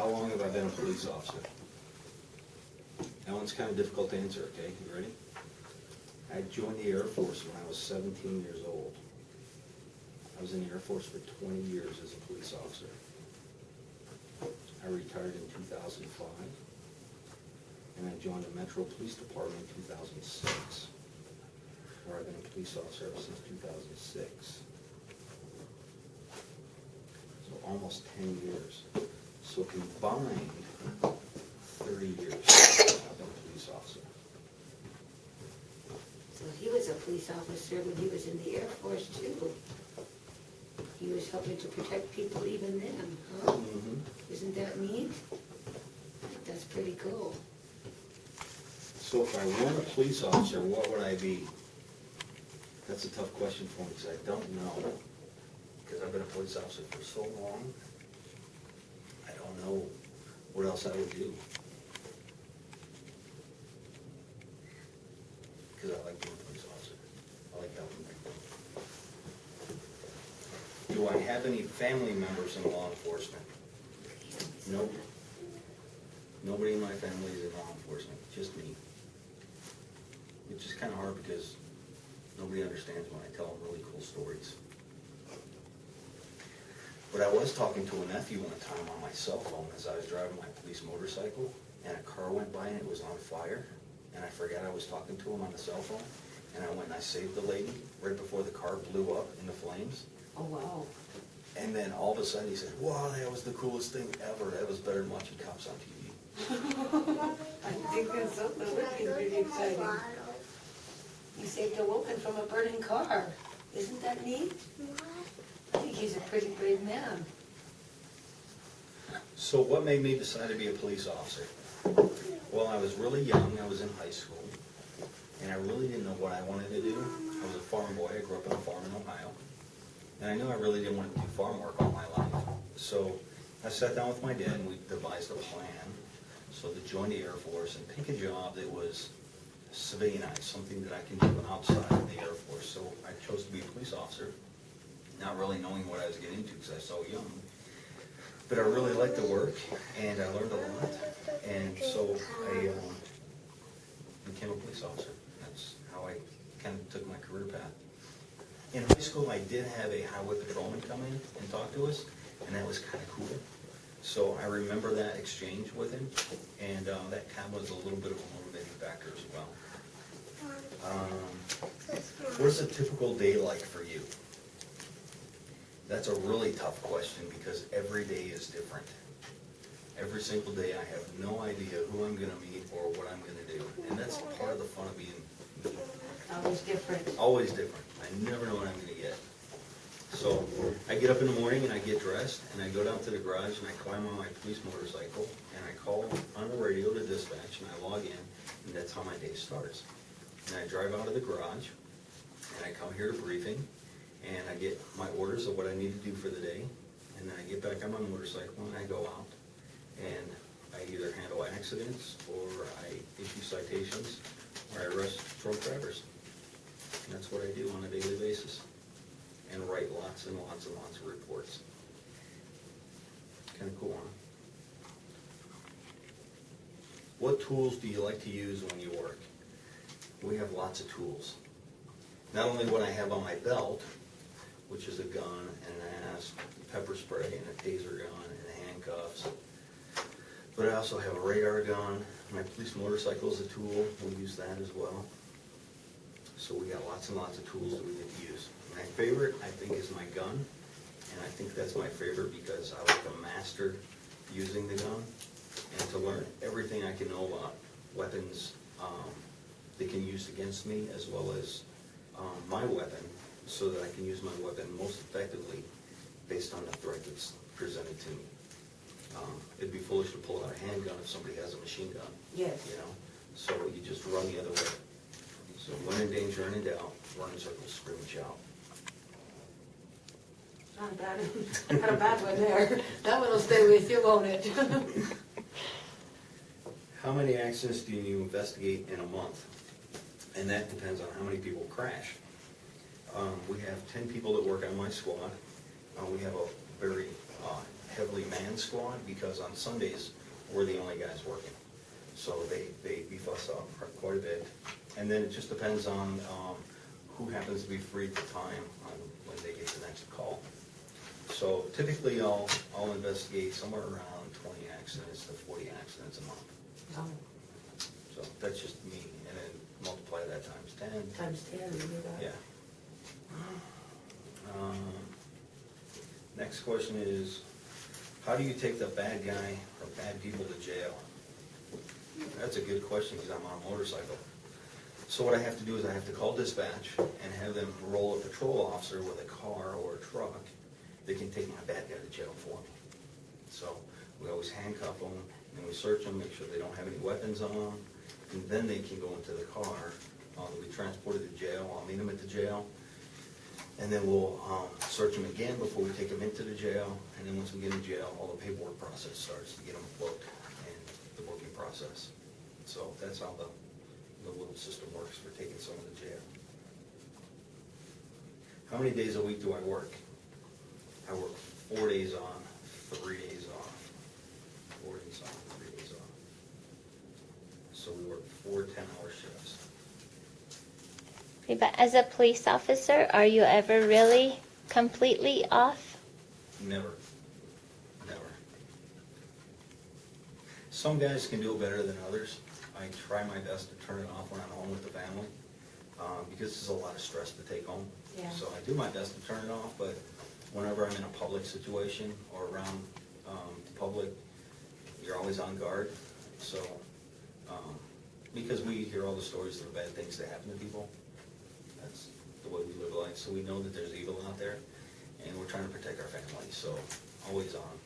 how long have I been a police officer? That one's kind of difficult to answer, okay? You ready? I joined the Air Force when I was 17 years old. I was in the Air Force for 20 years as a police officer. I retired in 2005, and I joined the Metro Police Department in 2006, where I've been a police officer ever since 2006. So almost 10 years. So combined, 30 years I've been a police officer. So he was a police officer when he was in the Air Force too. He was helping to protect people even then, huh? Mm-hmm. Isn't that neat? That's pretty cool. So if I weren't a police officer, what would I be? That's a tough question for me because I don't know. Because I've been a police officer for so long, I don't know what else I would do. Because I like being a police officer. I like helping people. Do I have any family members in law enforcement? Nope. Nobody in my family is in law enforcement, just me. Which is kind of hard because nobody understands when I tell them really cool stories. But I was talking to a nephew one time on my cell phone as I was driving my police motorcycle, and a car went by and it was on fire, and I forgot I was talking to him on the cell phone, and I went and I saved the lady right before the car blew up in the flames. Oh, wow. And then all of a sudden he said, wow, that was the coolest thing ever. That was better than watching cops on TV. I think that's something that would be pretty exciting. You saved a woman from a burning car. Isn't that neat? I think he's a pretty brave man. So what made me decide to be a police officer? Well, I was really young. I was in high school. And I really didn't know what I wanted to do. I was a farm boy. I grew up on a farm in Ohio. And I knew I really didn't want to do farm work all my life. So I sat down with my dad and we devised a plan. So to join the Air Force and pick a job that was civilianized, something that I can do outside of the Air Force. So I chose to be a police officer, not really knowing what I was getting into because I was so young. But I really liked the work and I learned a lot. And so I became a police officer. That's how I kind of took my career path. In high school, I did have a highway patrolman come in and talk to us, and that was kind of cool. So I remember that exchange with him, and that kind of was a little bit of a motivating factor as well. What's a typical day like for you? That's a really tough question because every day is different. Every single day I have no idea who I'm going to meet or what I'm going to do. And that's part of the fun of being me. Always different. Always different. I never know what I'm going to get. So I get up in the morning and I get dressed and I go down to the garage and I climb on my police motorcycle and I call on the radio to dispatch and I log in and that's how my day starts. And I drive out of the garage and I come here to briefing and I get my orders of what I need to do for the day and then I get back on my motorcycle and I go out and I either handle accidents or I issue citations or I arrest drunk drivers. And that's what I do on a daily basis. And write lots and lots and lots of reports. Kind of cool, huh? What tools do you like to use when you work? We have lots of tools. Not only what I have on my belt, which is a gun and an ass, pepper spray and a taser gun and handcuffs, but I also have a radar gun. My police motorcycle is a tool. We use that as well. So we got lots and lots of tools that we get to use. My favorite, I think, is my gun. And I think that's my favorite because I like to master using the gun and to learn everything I can know about weapons that can use against me as well as my weapon so that I can use my weapon most effectively based on the threat that's presented to me. It'd be foolish to pull out a handgun if somebody has a machine gun. Yes. You know, so you just run the other way. So when in danger and in doubt, run in circles, scream and shout. Not a bad, not a bad one there. That one will stay with you, won't it? How many accidents do you investigate in a month? And that depends on how many people crash. We have 10 people that work on my squad. We have a very heavily manned squad, because on Sundays, we're the only guys working. So they beef us up quite a bit. And then it just depends on who happens to be free at the time on when they get the next call. So typically, I'll investigate somewhere around 20 accidents to 40 accidents a month. Oh, So that's just me, and then multiply that times 10. times 10, you do that. Yeah. Next question is, how do you take the bad guy or bad people to jail? That's a good question, because I'm on a motorcycle. So what I have to do is I have to call dispatch and have them roll a patrol officer with a car or a truck that can take my bad guy to jail for me. So we always handcuff them, and we search them, make sure they don't have any weapons on them, and then they can go into the car. They'll be transported to jail. I'll meet them at the jail, and then we'll search them again before we take them into the jail. And then once we get in jail, all the paperwork process starts to get them booked and the booking process. So that's how the little system works for taking someone to jail. How many days a week do I work? I work 4 days on, 3 days off. 4 days on, 3 days off. So we work 4 10-hour shifts. Okay, but as a police officer, are you ever really completely off? Never. Never. Some guys can do it better than others. I try my best to turn it off when I'm home with the family, because there's a lot of stress to take home. Yeah. So I do my best to turn it off, but whenever I'm in a public situation or around the public, you're always on guard. So, because we hear all the stories of bad things that happen to people, that's the way we live life. So we know that there's evil out there, and we're trying to protect our family, so always on.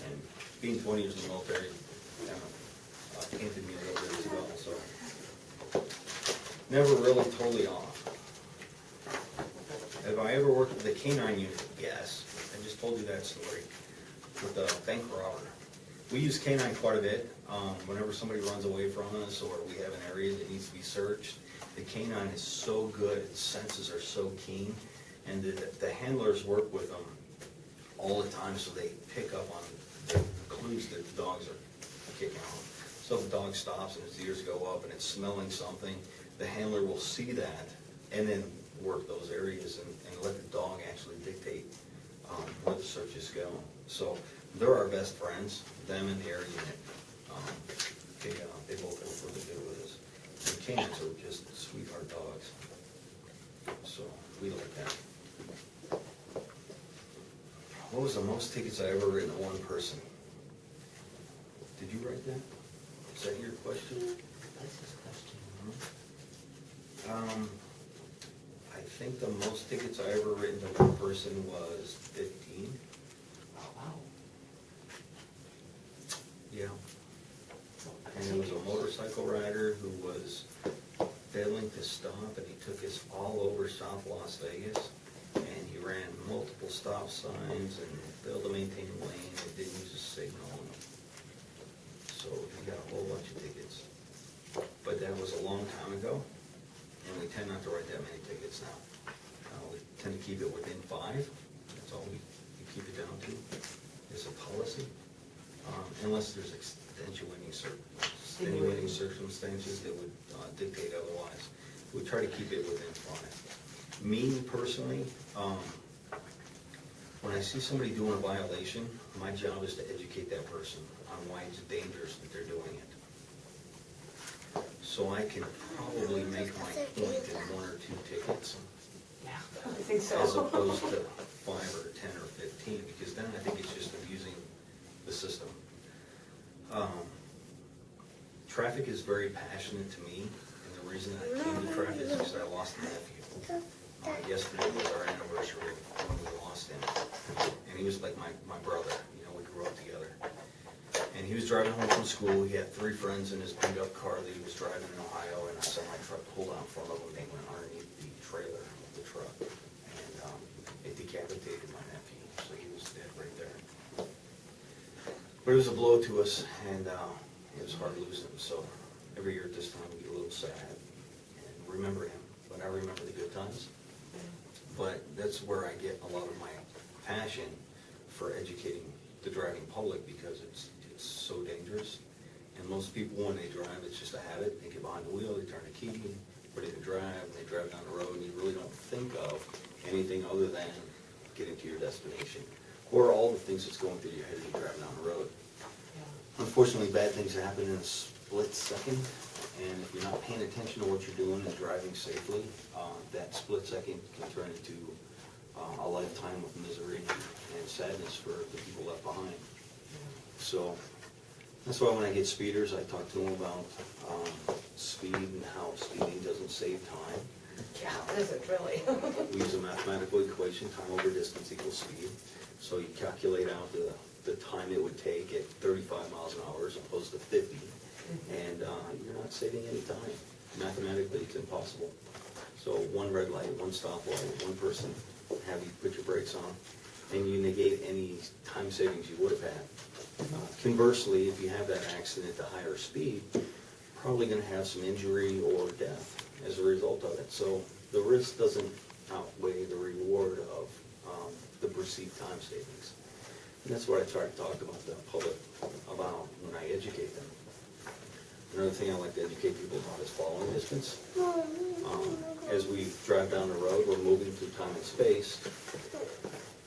And being 20 years in the military kind of tainted me a little bit as well, so never really totally off. Have I ever worked with a canine unit? Yes. I just told you that story with the bank robber. We use canine quite a bit. Whenever somebody runs away from us or we have an area that needs to be searched, the canine is so good, its senses are so keen, and the handlers work with them all the time, so they pick up on the clues that the dogs are kicking off. So if the dog stops and its ears go up and it's smelling something, the handler will see that and then work those areas and let the dog actually dictate where the searches go. So they're our best friends, them and the air unit. They both work really good with us. And canines are just sweetheart dogs. So we like that. What was the most tickets I ever written to one person? Did you write that? Is that your question? That's his question. I think the most tickets I ever written to one person was 15. Oh, wow. Yeah. And it was a motorcycle rider who was failing to stop, and he took us all over South Las Vegas, and he ran multiple stop signs and failed to maintain lane and didn't use a signal. So he got a whole bunch of tickets. But that was a long time ago, and we tend not to write that many tickets now. We tend to keep it within 5. That's all we keep it down to, is a policy. Unless there's extenuating circumstances that would dictate otherwise. We try to keep it within 5. Me personally, when I see somebody doing a violation, my job is to educate that person on why it's dangerous that they're doing it. So I can probably make my point in 1 or 2 tickets, Yeah, I think so. as opposed to 5 or 10 or 15, because then I think it's just abusing the system. Traffic is very passionate to me, and the reason I came to traffic is because I lost a nephew. Yesterday was our anniversary when we lost him, and he was like my brother. You know, we grew up together. And he was driving home from school. He had 3 friends in his beat-up car that he was driving in Ohio, and a semi-truck pulled out in front of him. They went underneath the trailer of the truck, and it decapitated my nephew, so he was dead right there. But it was a blow to us, and it was hard losing him. So every year at this time, we get a little sad and remember him. But I remember the good times. But that's where I get a lot of my passion for educating the driving public because it's so dangerous. And most people, when they drive, it's just a habit. They get behind the wheel, they turn the key, ready to drive, and they drive down the road, and you really don't think of anything other than getting to your destination, or all the things that's going through your head as you're driving down the road. Unfortunately, bad things happen in a split second, and if you're not paying attention to what you're doing and driving safely, that split second can turn into a lifetime of misery and sadness for the people left behind. So that's why when I get speeders, I talk to them about speed and how speeding doesn't save time. Yeah, is it really? We use a mathematical equation, time over distance equals speed. So you calculate out the time it would take at 35 miles an hour as opposed to 50, and you're not saving any time. Mathematically, it's impossible. So one red light, one stoplight, one person have you put your brakes on, and you negate any time savings you would have had. Conversely, if you have that accident at a higher speed, probably going to have some injury or death as a result of it. So the risk doesn't outweigh the reward of the perceived time savings. And that's what I try to talk about the public about when I educate them. Another thing I like to educate people about is following distance. As we drive down the road, we're moving through time and space,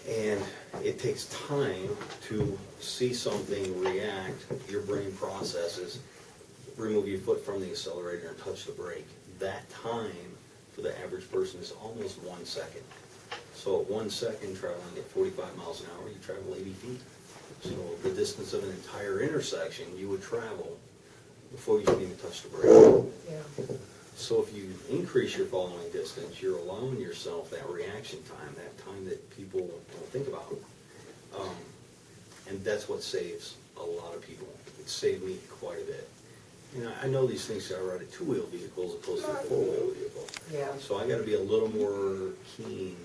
and it takes time to see something react. Your brain processes, remove your foot from the accelerator and touch the brake. That time for the average person is almost 1 second. So at 1 second, traveling at 45 miles an hour, you travel 80 feet. So the distance of an entire intersection you would travel before you can even touch the brake. Yeah. So if you increase your following distance, you're allowing yourself that reaction time, that time that people don't think about. And that's what saves a lot of people. It saved me quite a bit. You know, I know these things are ride a two-wheel vehicle as opposed to a four-wheel vehicle. Yeah. So I got to be a little more keen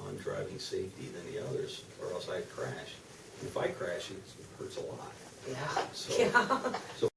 on driving safety than the others, or else I'd crash. And if I crash, it hurts a lot. Yeah. So- Yeah. So